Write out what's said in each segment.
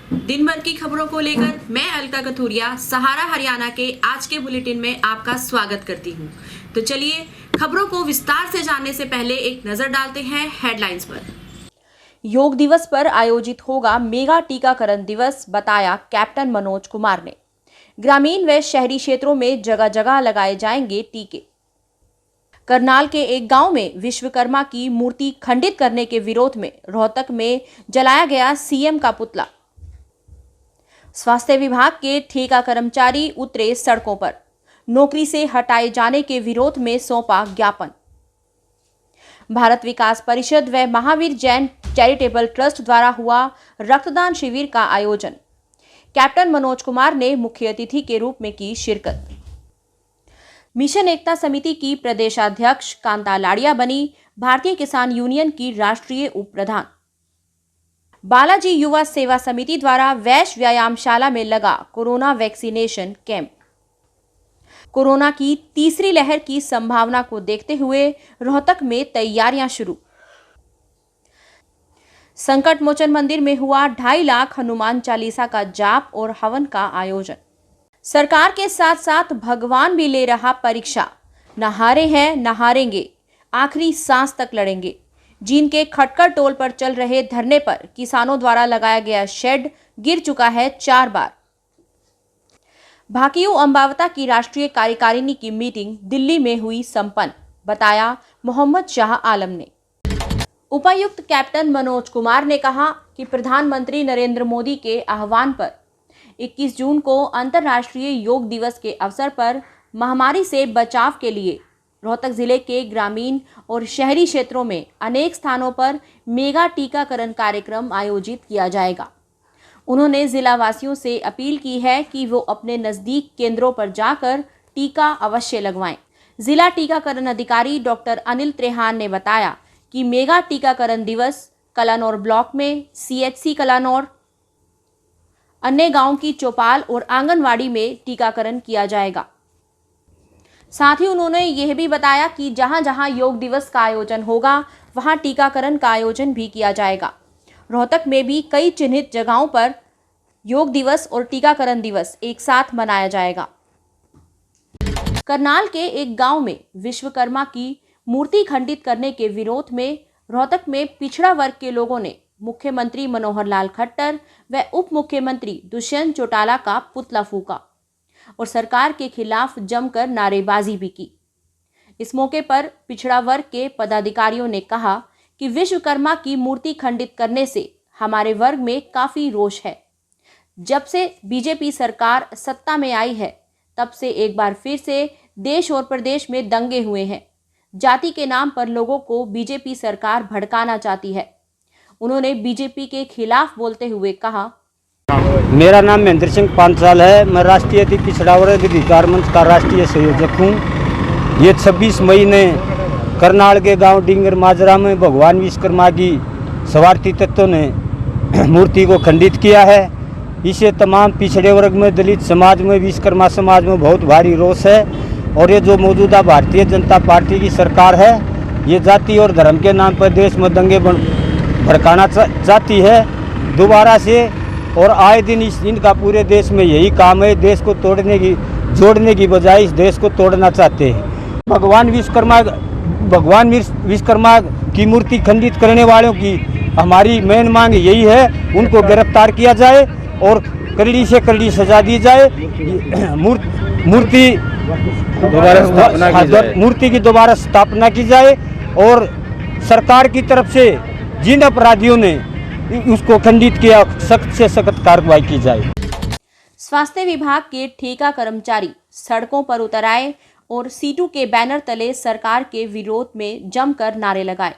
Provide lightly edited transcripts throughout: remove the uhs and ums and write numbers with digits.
दिन भर की खबरों को लेकर मैं अलका कथूरिया सहारा हरियाणा के आज के बुलेटिन में आपका स्वागत करती हूं। तो चलिए खबरों को विस्तार से जानने से पहले एक नजर डालते हैं हेडलाइंस पर। योग दिवस पर आयोजित होगा मेगा टीकाकरण दिवस, बताया कैप्टन मनोज कुमार ने। ग्रामीण व शहरी क्षेत्रों में जगह जगह लगाए जाएंगे टीके। करनाल के एक गांव में विश्वकर्मा की मूर्ति खंडित करने के विरोध में रोहतक में जलाया गया सीएम का पुतला। स्वास्थ्य विभाग के ठेका कर्मचारी उतरे सड़कों पर, नौकरी से हटाए जाने के विरोध में सौंपा ज्ञापन। भारत विकास परिषद व महावीर जैन चैरिटेबल ट्रस्ट द्वारा हुआ रक्तदान शिविर का आयोजन। कैप्टन मनोज कुमार ने मुख्य अतिथि के रूप में की शिरकत। मिशन एकता समिति की प्रदेशाध्यक्ष कांता लाड़िया बनी भारतीय किसान यूनियन की राष्ट्रीय उप प्रधान। बालाजी युवा सेवा समिति द्वारा वैश्य व्यायामशाला में लगा कोरोना वैक्सीनेशन कैंप। कोरोना की तीसरी लहर की संभावना को देखते हुए रोहतक में तैयारियां शुरू। संकट मोचन मंदिर में हुआ 2.5 लाख हनुमान चालीसा का जाप और हवन का आयोजन। सरकार के साथ साथ भगवान भी ले रहा परीक्षा। न हारे हैं न हारेंगे, आखिरी सांस तक लड़ेंगे। जींद के खटकर टोल पर चल रहे धरने पर किसानों द्वारा लगाया गया शेड गिर चुका है 4 बार। भाकियू अंबावता की राष्ट्रीय कार्यकारिणी की मीटिंग दिल्ली में हुई संपन्न, बताया मोहम्मद शाह आलम ने। उपायुक्त कैप्टन मनोज कुमार ने कहा कि प्रधानमंत्री नरेंद्र मोदी के आह्वान पर 21 जून को अंतर्राष्ट्रीय योग दिवस के अवसर पर महामारी से बचाव के लिए रोहतक जिले के ग्रामीण और शहरी क्षेत्रों में अनेक स्थानों पर मेगा टीकाकरण कार्यक्रम आयोजित किया जाएगा। उन्होंने जिला वासियों से अपील की है कि वो अपने नजदीक केंद्रों पर जाकर टीका अवश्य लगवाएं। जिला टीकाकरण अधिकारी डॉक्टर अनिल त्रेहान ने बताया कि मेगा टीकाकरण दिवस कलानौर ब्लॉक में सीएचसी कलानौर, अन्य गांव की चौपाल और आंगनवाड़ी में टीकाकरण किया जाएगा। साथ ही उन्होंने यह भी बताया कि जहां जहां योग दिवस का आयोजन होगा वहां टीकाकरण का आयोजन भी किया जाएगा। रोहतक में भी कई चिन्हित जगहों पर योग दिवस और टीकाकरण दिवस एक साथ मनाया जाएगा। करनाल के एक गांव में विश्वकर्मा की मूर्ति खंडित करने के विरोध में रोहतक में पिछड़ा वर्ग के लोगों ने मुख्यमंत्री मनोहर लाल खट्टर व उप मुख्यमंत्री दुष्यंत चौटाला का पुतला फूंका और सरकार के खिलाफ जमकर नारेबाजी भी की। इस मौके पर पिछड़ा वर्ग के पदाधिकारियों ने कहा कि विश्वकर्मा की मूर्ति खंडित करने से हमारे वर्ग में काफी रोष है। जब से बीजेपी सरकार सत्ता में आई है तब से एक बार फिर से देश और प्रदेश में दंगे हुए हैं। जाति के नाम पर लोगों को बीजेपी सरकार भड़काना चाहती है। उन्होंने बीजेपी के खिलाफ बोलते हुए कहा, मेरा नाम महेंद्र सिंह पांचाल है। मैं राष्ट्रीय अति पिछड़ा वर्ग अधिकार मंच का राष्ट्रीय संयोजक हूँ। ये 26 मई ने करनाल के गांव डिंगर माजरा में भगवान विश्वकर्मा की स्वार्थी तत्वों ने मूर्ति को खंडित किया है। इसे तमाम पिछड़े वर्ग में, दलित समाज में, विश्वकर्मा समाज में बहुत भारी रोष है। और ये जो मौजूदा भारतीय जनता पार्टी की सरकार है, ये जाति और धर्म के नाम पर देश में दंगे भड़काना चाहती है दोबारा से। और आए दिन इनका पूरे देश में यही काम है, देश को जोड़ने की बजाय इस देश को तोड़ना चाहते हैं। भगवान विश्वकर्मा की मूर्ति खंडित करने वालों की हमारी मेन मांग यही है, उनको गिरफ्तार किया जाए और कड़ी से कड़ी सजा दी जाए। मूर्ति की दोबारा स्थापना की जाए और सरकार की तरफ से जिन अपराधियों ने उसको खंडित किया, सख्त से सख्त कार्रवाई की जाए। स्वास्थ्य विभाग के ठेका कर्मचारी सड़कों पर उतर आए और सीटू के बैनर तले सरकार के विरोध में जमकर नारे लगाए।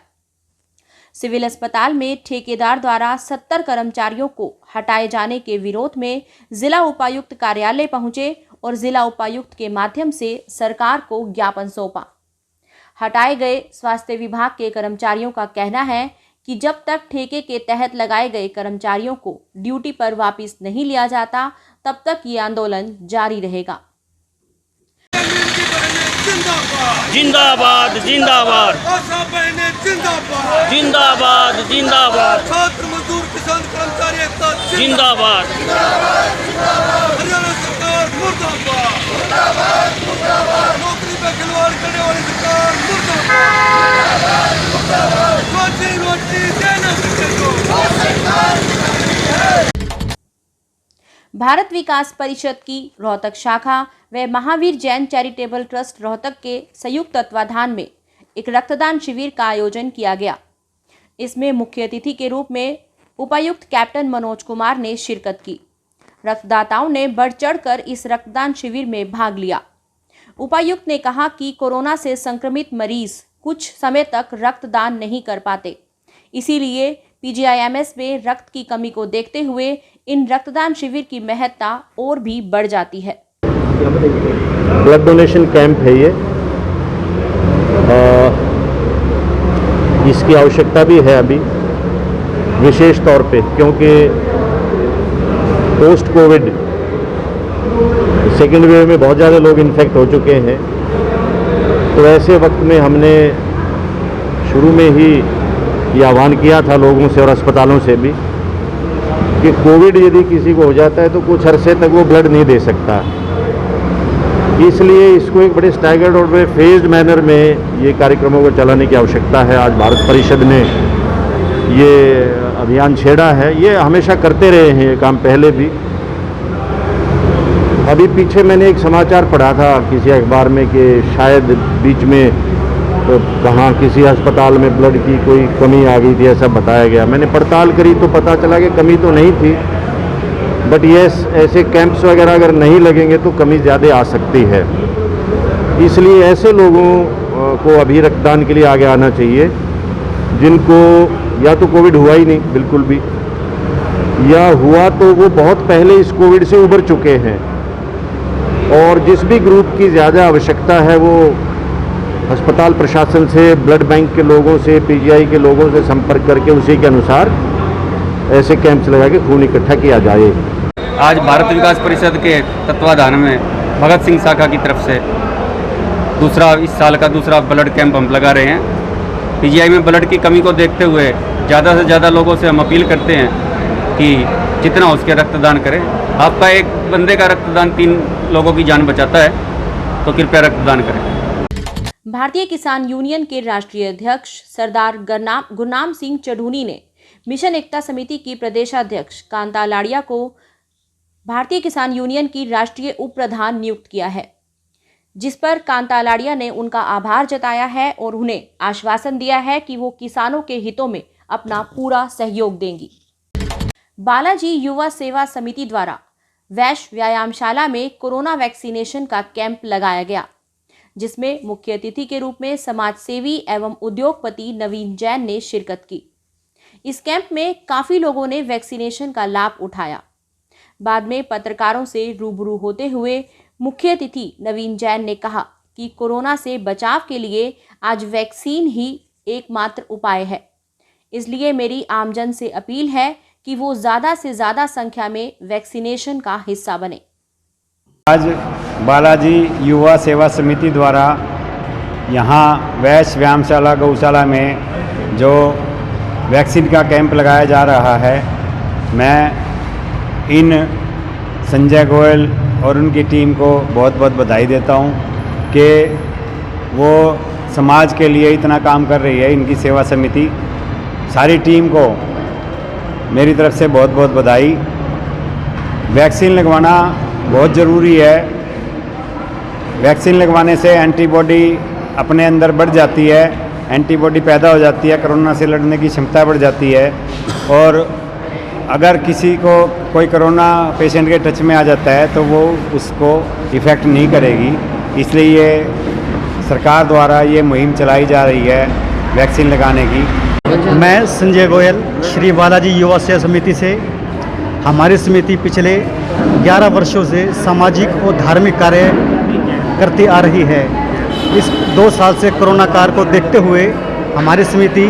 सिविल अस्पताल में ठेकेदार द्वारा 70 कर्मचारियों को हटाए जाने के विरोध में जिला उपायुक्त कार्यालय पहुंचे और जिला उपायुक्त के माध्यम से सरकार को ज्ञापन सौंपा। हटाए गए स्वास्थ्य विभाग के कर्मचारियों का कहना है कि जब तक ठेके के तहत लगाए गए कर्मचारियों को ड्यूटी पर वापस नहीं लिया जाता तब तक ये आंदोलन जारी रहेगा। जिंदाबाद जिंदाबाद जिंदाबाद आशा बहने जिंदाबाद जिंदाबाद जिंदाबाद छात्र मजदूर किसान कर्मचारी एकता जिंदाबाद हरियाणा सरकार मुर्दाबाद नौकरी पे खिलवाड़ करने वाली सरकार मुर्दाबाद रोजी रोटी देना सबको। भारत विकास परिषद की रोहतक शाखा व महावीर जैन चैरिटेबल ट्रस्ट रोहतक के संयुक्त तत्वाधान में एक रक्तदान शिविर का आयोजन किया गया। इसमें मुख्य अतिथि के रूप में उपायुक्त कैप्टन मनोज कुमार ने शिरकत की। रक्तदाताओं ने बढ़ चढ़कर इस रक्तदान शिविर में भाग लिया। उपायुक्त ने कहा कि कोरोना से संक्रमित मरीज कुछ समय तक रक्तदान नहीं कर पाते, इसीलिए पीजीआईएमएस में रक्त की कमी को देखते हुए इन रक्तदान शिविर की महत्ता और भी बढ़ जाती है। ब्लड डोनेशन कैंप है ये, इसकी आवश्यकता भी है अभी विशेष तौर पे, क्योंकि पोस्ट कोविड सेकेंड वेव में बहुत ज़्यादा लोग इन्फेक्ट हो चुके हैं। तो ऐसे वक्त में हमने शुरू में ही ये आह्वान किया था लोगों से और अस्पतालों से भी कि कोविड यदि किसी को हो जाता है तो कुछ अरसे तक वो ब्लड नहीं दे सकता, इसलिए इसको एक बड़े स्टैगर्ड और बड़े फेज्ड मैनर में ये कार्यक्रमों को चलाने की आवश्यकता है। आज भारत परिषद ने ये अभियान छेड़ा है। ये हमेशा करते रहे हैं ये काम पहले भी। अभी पीछे मैंने एक समाचार पढ़ा था किसी अखबार में कि शायद बीच में कहाँ किसी अस्पताल में ब्लड की कोई कमी आ गई थी, ऐसा बताया गया। मैंने पड़ताल करी तो पता चला कि कमी तो नहीं थी, बट ये ऐसे कैंप्स वगैरह अगर नहीं लगेंगे तो कमी ज़्यादा आ सकती है। इसलिए ऐसे लोगों को अभी रक्तदान के लिए आगे आना चाहिए जिनको या तो कोविड हुआ ही नहीं बिल्कुल भी, या हुआ तो वो बहुत पहले इस कोविड से उबर चुके हैं, और जिस भी ग्रुप की ज़्यादा आवश्यकता है वो अस्पताल प्रशासन से, ब्लड बैंक के लोगों से, पीजीआई के लोगों से संपर्क करके उसी के अनुसार ऐसे कैंप्स लगा के खून इकट्ठा किया जाए। आज भारत विकास परिषद के तत्वाधान में भगत सिंह शाखा की तरफ से इस साल का दूसरा ब्लड कैंप हम लगा रहे हैं। पीजीआई में ब्लड की कमी को देखते हुए ज़्यादा से ज़्यादा लोगों से हम अपील करते हैं कि जितना हो सके रक्तदान करें। आपका एक बंदे का रक्तदान 3 लोगों की जान बचाता है, तो कृपया रक्तदान करें। भारतीय किसान यूनियन के राष्ट्रीय अध्यक्ष सरदार गुरनाम सिंह चढ़ूनी ने मिशन एकता समिति की प्रदेशाध्यक्ष कांता लाड़िया को भारतीय किसान यूनियन की राष्ट्रीय उप प्रधान नियुक्त किया है, जिस पर कांता लाड़िया ने उनका आभार जताया है और उन्हें आश्वासन दिया है कि वो किसानों के हितों में अपना पूरा सहयोग देंगी। बालाजी युवा सेवा समिति द्वारा वैश्य व्यायामशाला में कोरोना वैक्सीनेशन का कैंप लगाया गया, जिसमें मुख्य अतिथि के रूप में समाज सेवी एवं उद्योगपति नवीन जैन ने शिरकत की। इस कैंप में काफी लोगों ने वैक्सीनेशन का लाभ उठाया। बाद में पत्रकारों से रूबरू होते हुए मुख्य अतिथि नवीन जैन ने कहा कि कोरोना से बचाव के लिए आज वैक्सीन ही एकमात्र उपाय है, इसलिए मेरी आमजन से अपील है कि वो ज़्यादा से ज़्यादा संख्या में वैक्सीनेशन का हिस्सा बने। आज बालाजी युवा सेवा समिति द्वारा यहाँ वैश्य व्यायामशाला गौशाला में जो वैक्सीन का कैंप लगाया जा रहा है, मैं इन संजय गोयल और उनकी टीम को बहुत बहुत बधाई देता हूँ कि वो समाज के लिए इतना काम कर रही है। इनकी सेवा समिति सारी टीम को मेरी तरफ से बहुत बहुत बधाई। वैक्सीन लगवाना बहुत ज़रूरी है। वैक्सीन लगवाने से एंटीबॉडी अपने अंदर बढ़ जाती है, एंटीबॉडी पैदा हो जाती है, कोरोना से लड़ने की क्षमता बढ़ जाती है। और अगर किसी को कोई कोरोना पेशेंट के टच में आ जाता है तो वो उसको इफ़ेक्ट नहीं करेगी, इसलिए ये सरकार द्वारा ये मुहिम चलाई जा रही है वैक्सीन लगाने की। मैं संजय गोयल श्री बालाजी युवा सेवा समिति से। हमारी समिति पिछले 11 वर्षों से सामाजिक और धार्मिक कार्य करती आ रही है। इस 2 साल से कोरोना काल को देखते हुए हमारी समिति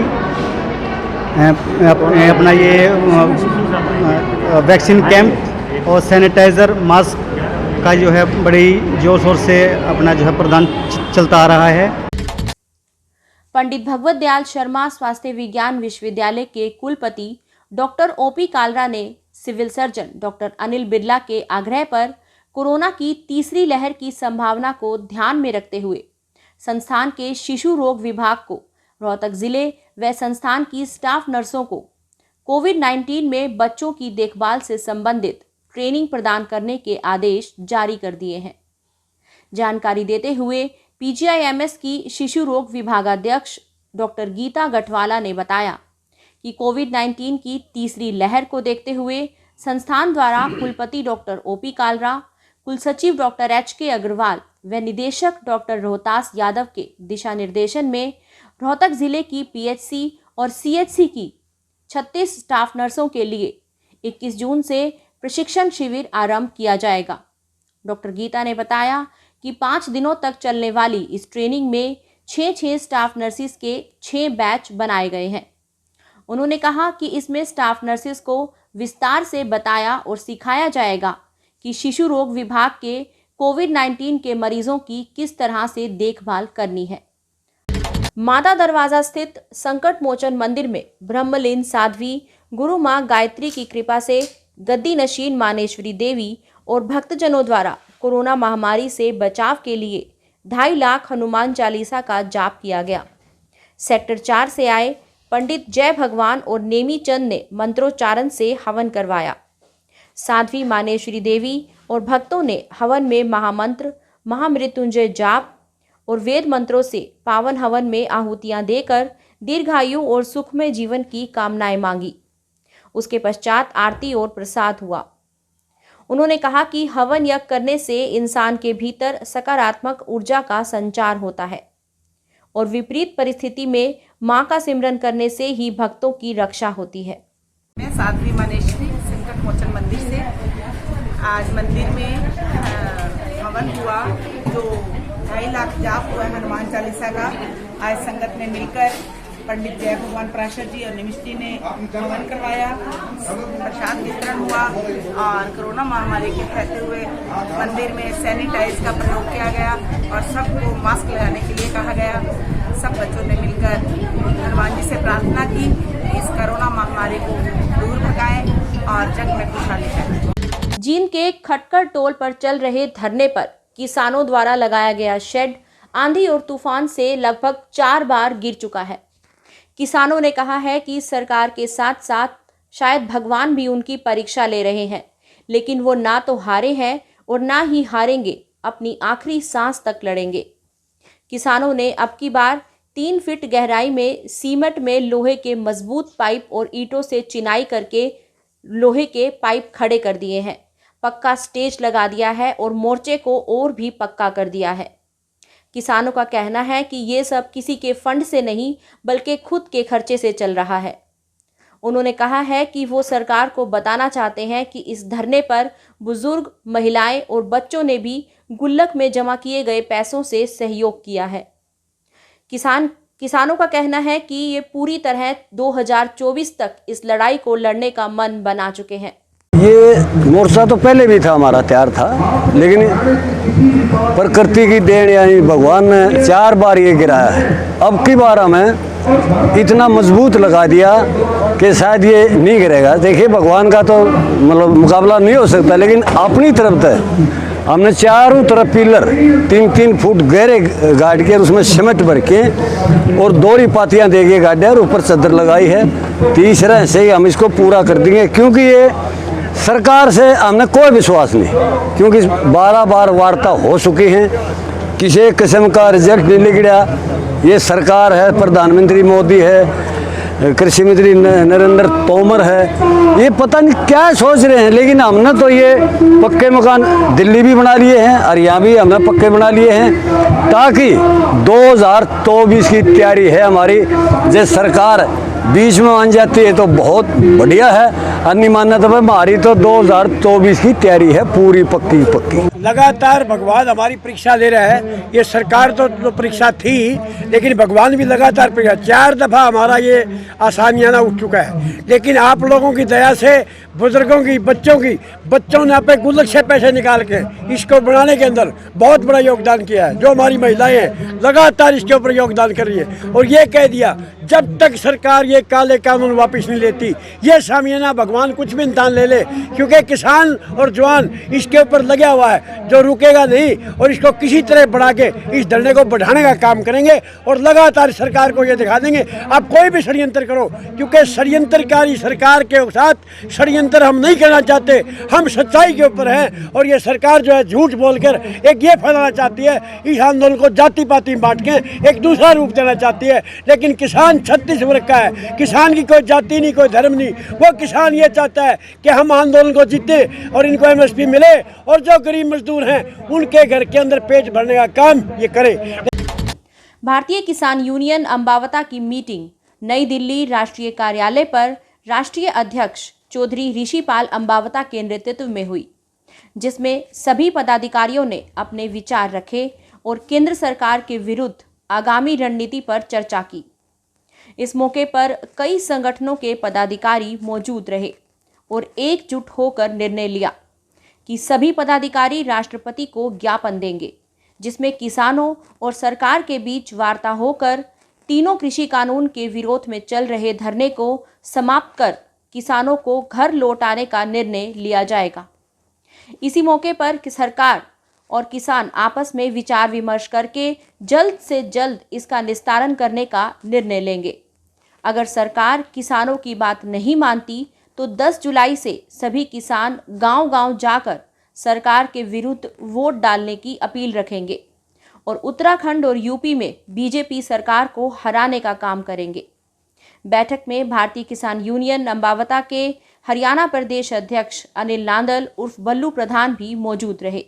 अपना ये वैक्सीन कैंप और सैनिटाइज़र, मास्क का जो है बड़ी जोर शोर से अपना जो है प्रदान चलता आ रहा है। पंडित भगवत दयाल शर्मा स्वास्थ्य विज्ञान विश्वविद्यालय के कुलपति डॉक्टर ओपी कालरा ने civil surgeon doctor Anil Birla के आग्रह पर कोरोना की तीसरी लहर की संभावना को ध्यान में रखते हुए संस्थान के शिशु रोग विभाग को रोहतक जिले व संस्थान की स्टाफ नर्सों को कोविड-19 में बच्चों की देखभाल से संबंधित ट्रेनिंग प्रदान करने के आदेश जारी कर दिए हैं। जानकारी देते हुए पीजीआईएमएस की शिशु रोग विभागाध्यक्ष डॉक्टर गीता गठवाला ने बताया कि कोविड-19 की तीसरी लहर को देखते हुए संस्थान द्वारा कुलपति डॉक्टर ओपी कालरा, कुलसचिव डॉक्टर एचके अग्रवाल व निदेशक डॉक्टर रोहतास यादव के दिशा निर्देशन में रोहतक जिले की पीएचसी और सीएचसी की 36 स्टाफ नर्सों के लिए 21 जून से प्रशिक्षण शिविर आरंभ किया जाएगा। डॉक्टर गीता ने बताया कि 5 दिनों तक चलने वाली इस ट्रेनिंग में 6 स्टाफ नर्सिस के 6 बैच बनाए गए हैं। उन्होंने कहा कि इसमें स्टाफ नर्सिस को विस्तार से बताया और सिखाया जाएगा कि शिशु रोग विभाग के कोविड-19 के मरीजों की किस तरह से देखभाल करनी है। माता दरवाजा स्थित संकट मोचन मंदिर में ब्रह्मलीन साध्वी गुरु मां गायत्री की कृपा से गद्दी नशीन मानेश्वरी देवी और भक्तजनों द्वारा कोरोना महामारी से बचाव के लिए 2.5 लाख हनुमान चालीसा का जाप किया गया। सेक्टर 4 से आए पंडित जय भगवान और नेमी चंद ने मंत्रोच्चारण से हवन करवाया। साध्वी मानेश्वरी देवी और भक्तों ने हवन में महामंत्र, महामृत्युंजय जाप और वेद मंत्रों से पावन हवन में आहुतियां देकर दीर्घायु और सुखमय जीवन की कामनाएं मांगी। उसके पश्चात आरती और प्रसाद हुआ। उन्होंने कहा कि हवन यज्ञ करने से इंसान के भीतर सकारात्मक ऊर्जा का संचार होता है और विपरीत परिस्थिति में मां का सिमरन करने से ही भक्तों की रक्षा होती है। मैं साध्वी मानेश्वरी संकट मोचन मंदिर से आज मंदिर में हवन हुआ, जो 2.5 लाख जाप हुआ हनुमान चालीसा का। आज संगत में मिलकर पंडित जय भगवान प्राशर जी और निमिष जी ने हवन करवाया, प्रसाद वितरण हुआ और कोरोना महामारी के फैलते हुए मंदिर में सैनिटाइज का प्रयोग किया गया और सबको मास्क लगाने के लिए कहा गया। सब बच्चों ने मिलकर हनुमान जी से प्रार्थना की कि इस कोरोना महामारी को दूर भगाएं और जग में खुशहाली फैलाएं। जींद के खटकर टोल पर चल रहे धरने पर किसानों द्वारा लगाया गया शेड आंधी और तूफान से लगभग 4 बार गिर चुका है। किसानों ने कहा है कि सरकार के साथ साथ शायद भगवान भी उनकी परीक्षा ले रहे हैं, लेकिन वो ना तो हारे हैं और ना ही हारेंगे, अपनी आखिरी सांस तक लड़ेंगे। किसानों ने अब की बार 3 फीट गहराई में सीमेंट में लोहे के मजबूत पाइप और ईंटों से चिनाई करके लोहे के पाइप खड़े कर दिए हैं, पक्का स्टेज लगा दिया है और मोर्चे को और भी पक्का कर दिया है। किसानों का कहना है कि ये सब किसी के फंड से नहीं बल्कि खुद के खर्चे से चल रहा है। उन्होंने कहा है कि वो सरकार को बताना चाहते हैं कि इस धरने पर बुजुर्ग, महिलाएं और बच्चों ने भी गुल्लक में जमा किए गए पैसों से सहयोग किया है। किसानों का कहना है कि ये पूरी तरह 2024 तक इस लड़ाई को लड़ने का मन बना चुके हैं। ये मोर्चा तो पहले भी था, हमारा तैयार था, लेकिन प्रकृति की देन यानी भगवान ने 4 बार ये गिराया है। अब की बार हमें इतना मजबूत लगा दिया कि शायद ये नहीं गिरेगा। देखिए भगवान का तो मतलब मुकाबला नहीं हो सकता, लेकिन अपनी तरफ से हमने चारों तरफ पिलर 3-3 फुट गहरे गाड़ के उसमें सीमेंट भर के और 2 पातियाँ दे के गाड़े और ऊपर चादर लगाई है। तीसरा से ही हम इसको पूरा कर देंगे, क्योंकि ये सरकार से हमने कोई विश्वास नहीं, क्योंकि 12 बार वार्ता हो चुकी हैं, किसी एक किस्म का रिजल्ट नहीं निकला। ये सरकार है, प्रधानमंत्री मोदी है, कृषि मंत्री नरेंद्र तोमर है, ये पता नहीं क्या सोच रहे हैं। लेकिन हमने तो ये पक्के मकान दिल्ली भी बना लिए हैं और यहाँ भी हमने पक्के बना लिए हैं, ताकि 2024 की तैयारी है हमारी। जो सरकार बीच में मान जाती है तो बहुत बढ़िया है, अन्य मान्यता तो हमारी तो 2024 की तैयारी है पूरी पक्की। लगातार भगवान हमारी परीक्षा ले रहा है। ये सरकार तो परीक्षा थी, लेकिन भगवान भी लगातार परीक्षा, 4 दफ़ा हमारा ये आसानियाना उठ चुका है। लेकिन आप लोगों की दया से, बुजुर्गों की, बच्चों ने अपने गुल्लक से पैसे निकाल के इसको बनाने के अंदर बहुत बड़ा योगदान किया है। जो हमारी महिलाएं हैं लगातार इसके ऊपर योगदान कर रही है और ये कह दिया जब तक सरकार ये काले कानून वापस नहीं लेती, ये सामियाना भगवान कुछ भी इंसान ले ले, क्योंकि किसान और जवान इसके ऊपर लगा हुआ है, जो रुकेगा नहीं और इसको किसी तरह बढ़ा के इस धरने को बढ़ाने का काम करेंगे और लगातार सरकार को ये दिखा देंगे आप कोई भी षड्यंत्र करो, क्योंकि षड्यंत्रकारी सरकार के साथ षड्यंत्र हम नहीं करना चाहते, हम सच्चाई के ऊपर हैं। और ये सरकार जो है झूठ बोलकर एक ये फैलाना चाहती है, इस आंदोलन को जाति पाति में बांट के एक दूसरा रूप देना चाहती है। लेकिन किसान 36 वर्ग का है, किसान की कोई जाति नहीं, कोई धर्म नहीं। वो किसान ये चाहता है कि हम आंदोलन को जीते और इनको MSP मिले और जो गरीब मजदूर हैं उनके घर के अंदर पेट भरने का काम ये करे। भारतीय किसान यूनियन अंबावता की मीटिंग नई दिल्ली राष्ट्रीय कार्यालय पर राष्ट्रीय अध्यक्ष चौधरी ऋषिपाल अंबावता के नेतृत्व में हुई, जिसमें सभी पदाधिकारियों ने अपने विचार रखे और केंद्र सरकार के विरुद्ध आगामी रणनीति पर चर्चा की। इस मौके पर कई संगठनों के पदाधिकारी मौजूद रहे और एकजुट होकर निर्णय लिया कि सभी पदाधिकारी राष्ट्रपति को ज्ञापन देंगे, जिसमें किसानों और सरकार के बीच वार्ता होकर तीनों कृषि कानून के विरोध में चल रहे धरने को समाप्त कर किसानों को घर लौटाने का निर्णय लिया जाएगा। इसी मौके पर सरकार और किसान आपस में विचार विमर्श करके जल्द से जल्द इसका निस्तारण करने का निर्णय लेंगे। अगर सरकार किसानों की बात नहीं मानती तो 10 जुलाई से सभी किसान गांव-गांव जाकर सरकार के विरुद्ध वोट डालने की अपील रखेंगे और उत्तराखंड और यूपी में बीजेपी सरकार को हराने का काम करेंगे। बैठक में भारतीय किसान यूनियन अंबावता के हरियाणा प्रदेश अध्यक्ष अनिल नांदल उर्फ बल्लू प्रधान भी मौजूद रहे।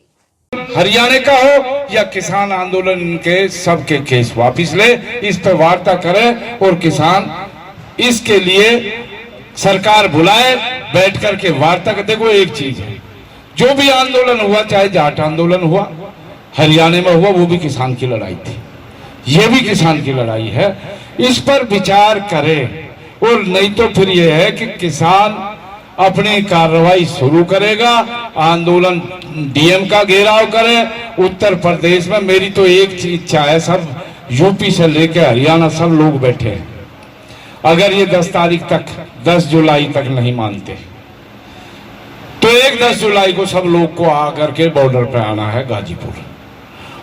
हरियाणा का हो या किसान आंदोलन के सबके केस वापिस ले, इस पर वार्ता करे और किसान इसके लिए सरकार बुलाए, बैठ करके वार्ता कर। देखो एक चीज है, जो भी आंदोलन हुआ, चाहे जाट आंदोलन हुआ, हरियाणा में हुआ, वो भी किसान की लड़ाई थी, ये भी किसान की लड़ाई है। इस पर विचार करें और नहीं तो फिर ये है कि किसान अपनी कार्रवाई शुरू करेगा, आंदोलन डीएम का घेराव करे। उत्तर प्रदेश में मेरी तो एक इच्छा है, सब यूपी से लेकर हरियाणा सब लोग बैठे हैं। अगर ये 10 तारीख तक, 10 जुलाई तक नहीं मानते तो 10 जुलाई को सब लोग को आकर के बॉर्डर पे आना है गाजीपुर,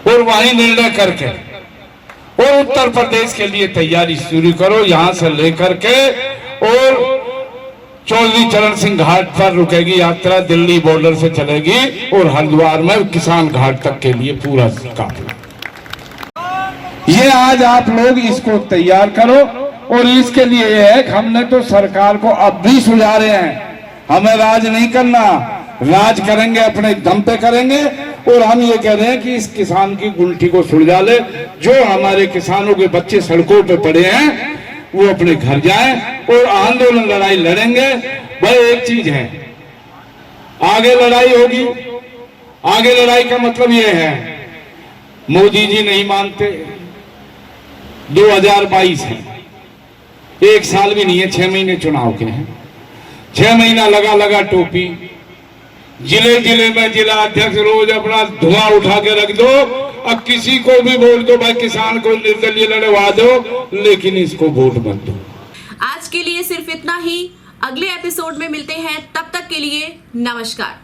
और वहीं निर्णय करके और उत्तर प्रदेश के लिए तैयारी शुरू करो। यहां से लेकर के और चौधरी चरण सिंह घाट पर रुकेगी यात्रा, दिल्ली बॉर्डर से चलेगी और हरिद्वार में किसान घाट तक के लिए पूरा काफिला। ये आज आप लोग इसको तैयार करो और इसके लिए ये है कि हमने तो सरकार को अब भी सुझा रहे हैं, हमें राज नहीं करना, राज करेंगे अपने दम पे करेंगे। और हम ये कह रहे हैं कि इस किसान की गुंठी को सुलझा ले, जो हमारे किसानों के बच्चे सड़कों पे पड़े हैं वो अपने घर जाएं और आंदोलन लड़ाई लड़ेंगे। भाई एक चीज है, आगे लड़ाई होगी, आगे लड़ाई का मतलब ये है, मोदी जी नहीं मानते, 2022 है, 1 साल भी नहीं है, 6 महीने चुनाव के हैं, 6 महीना लगा टोपी, जिले जिले में जिला अध्यक्ष रोज अपना धुआं उठा के रख दो, अब किसी को भी बोल दो भाई किसान को निर्दलीय लड़वा दो, लेकिन इसको वोट मत दो। आज के लिए सिर्फ इतना ही, अगले एपिसोड में मिलते हैं, तब तक के लिए नमस्कार।